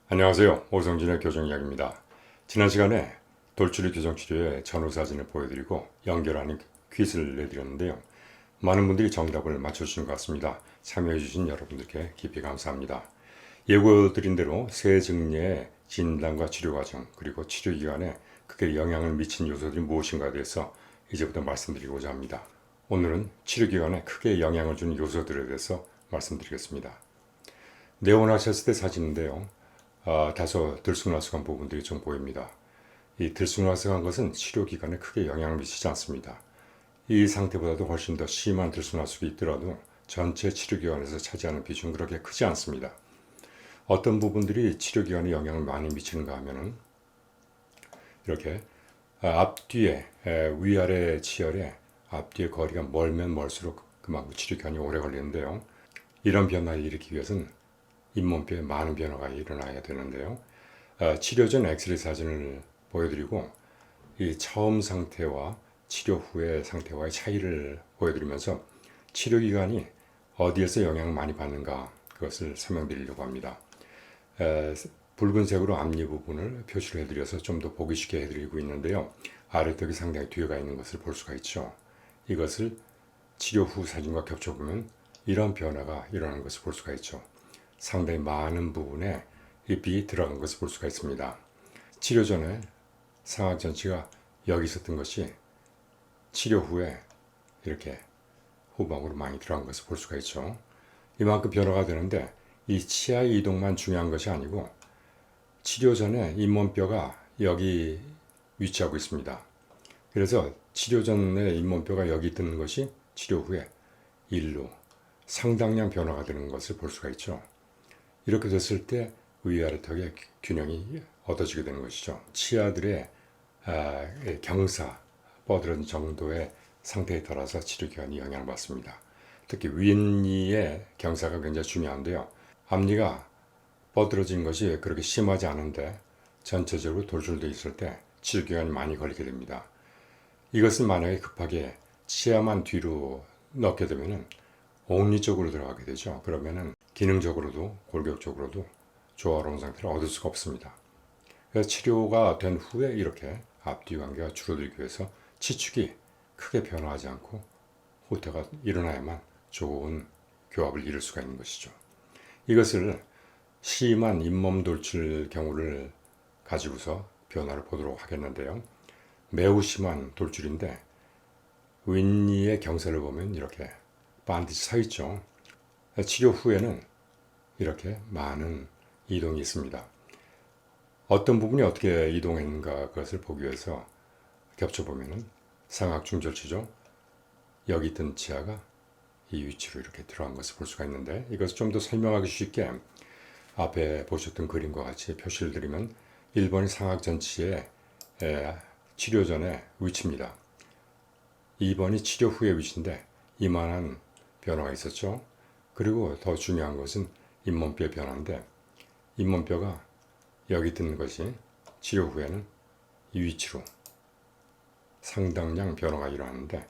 안녕하세요. 오성진의 교정이야기입니다. 지난 시간에 돌출이 교정치료의 전후사진을 보여드리고 연결하는 퀴즈를 내드렸는데요. 많은 분들이 정답을 맞춰주신 것 같습니다. 참여해주신 여러분들께 깊이 감사합니다. 예고드린 대로 새 증례의 진단과 치료 과정 그리고 치료 기간에 크게 영향을 미친 요소들이 무엇인가에 대해서 이제부터 말씀드리고자 합니다. 오늘은 치료 기간에 크게 영향을 주는 요소들에 대해서 말씀드리겠습니다. 내원하셨을 때 사진인데요. 다소 들쑥날쑥한 부분들이 좀 보입니다. 이 들쑥날쑥한 것은 치료 기간에 크게 영향을 미치지 않습니다. 이 상태보다도 훨씬 더 심한 들쑥날쑥이 있더라도 전체 치료 기간에서 차지하는 비중은 그렇게 크지 않습니다. 어떤 부분들이 치료 기간에 영향을 많이 미치는가 하면은 이렇게 앞뒤에 위아래 치열에 앞뒤의 거리가 멀면 멀수록 그만큼 치료 기간이 오래 걸리는데요. 이런 변화를 일으키기 위해서는 잇몸뼈에 많은 변화가 일어나야 되는데요. 치료 전 엑스레이 사진을 보여드리고 이 처음 상태와 치료 후의 상태와의 차이를 보여드리면서 치료 기간이 어디에서 영향을 많이 받는가 그것을 설명드리려고 합니다. 붉은색으로 앞니 부분을 표시를 해드려서 좀 더 보기 쉽게 해드리고 있는데요. 아래턱이 상당히 뒤에가 있는 것을 볼 수가 있죠. 이것을 치료 후 사진과 겹쳐보면 이런 변화가 일어나는 것을 볼 수가 있죠. 상당히 많은 부분에 잎이 들어간 것을 볼 수가 있습니다. 치료 전에 상악 전치가 여기 있었던 것이 치료 후에 이렇게 후방으로 많이 들어간 것을 볼 수가 있죠. 이만큼 변화가 되는데 이 치아의 이동만 중요한 것이 아니고 치료 전에 잇몸뼈가 여기 위치하고 있습니다. 그래서 치료 전에 잇몸뼈가 여기 있는 것이 치료 후에 일로 상당량 변화가 되는 것을 볼 수가 있죠. 이렇게 됐을 때 위아래 턱의 균형이 얻어지게 되는 것이죠. 치아들의 경사, 뻗어진 정도의 상태에 따라서 치료 기간이 영향을 받습니다. 특히 윗니의 경사가 굉장히 중요한데요. 앞니가 뻗어진 것이 그렇게 심하지 않은데 전체적으로 돌출되어 있을 때 치료 기간이 많이 걸리게 됩니다. 이것을 만약에 급하게 치아만 뒤로 넣게 되면 옥니 쪽으로 들어가게 되죠. 그러면은 기능적으로도 골격적으로도 조화로운 상태를 얻을 수가 없습니다. 그래서 치료가 된 후에 이렇게 앞뒤 관계가 줄어들기 위해서 치축이 크게 변화하지 않고 후퇴가 일어나야만 좋은 교합을 이룰 수가 있는 것이죠. 이것을 심한 잇몸 돌출 경우를 가지고서 변화를 보도록 하겠는데요. 매우 심한 돌출인데 윗니의 경사를 보면 이렇게 반드시 서 있죠. 치료 후에는 이렇게 많은 이동이 있습니다. 어떤 부분이 어떻게 이동했는가 그것을 보기 위해서 겹쳐보면 상악중절치죠. 여기 있던 치아가 이 위치로 이렇게 들어간 것을 볼 수가 있는데 이것을 좀 더 설명하기 쉽게 앞에 보셨던 그림과 같이 표시를 드리면 1번이 상악전치의 치료 전의 위치입니다. 2번이 치료 후의 위치인데 이만한 변화가 있었죠. 그리고 더 중요한 것은 잇몸뼈의 변화인데 잇몸뼈가 여기 있는 것이 치료 후에는 이 위치로 상당량 변화가 일어나는데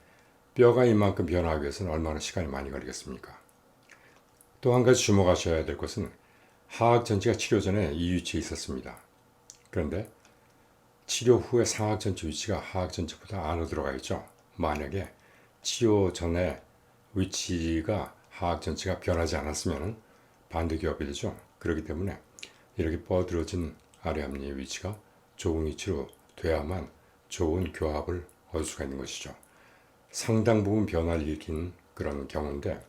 뼈가 이만큼 변화하기 위해서는 얼마나 시간이 많이 걸리겠습니까? 또 한 가지 주목하셔야 될 것은 하악 전치가 치료 전에 이 위치에 있었습니다. 그런데 치료 후에 상악 전치 위치가 하악 전치보다 안으로 들어가 있죠. 만약에 치료 전에 위치가 하악 전치가 변하지 않았으면 반대 교합이 되죠. 그렇기 때문에 이렇게 뻗어진 아래 앞니의 위치가 좋은 위치로 돼야만 좋은 교합을 얻을 수가 있는 것이죠. 상당 부분 변화를 일으킨 그런 경우인데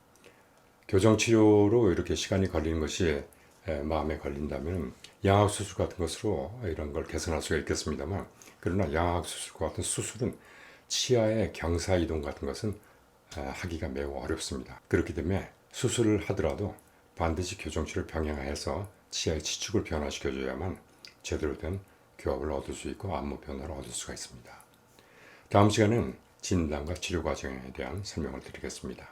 교정치료로 이렇게 시간이 걸리는 것이 마음에 걸린다면 양악수술 같은 것으로 이런 걸 개선할 수가 있겠습니다만 그러나 양악수술과 같은 수술은 치아의 경사 이동 같은 것은 하기가 매우 어렵습니다. 그렇기 때문에 수술을 하더라도 반드시 교정치료를 병행해서 치아의 치축을 변화시켜줘야만 제대로 된 교합을 얻을 수 있고 안무 변화를 얻을 수가 있습니다. 다음 시간에는 진단과 치료 과정에 대한 설명을 드리겠습니다.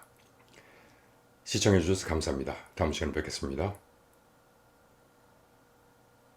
시청해 주셔서 감사합니다. 다음 시간에 뵙겠습니다.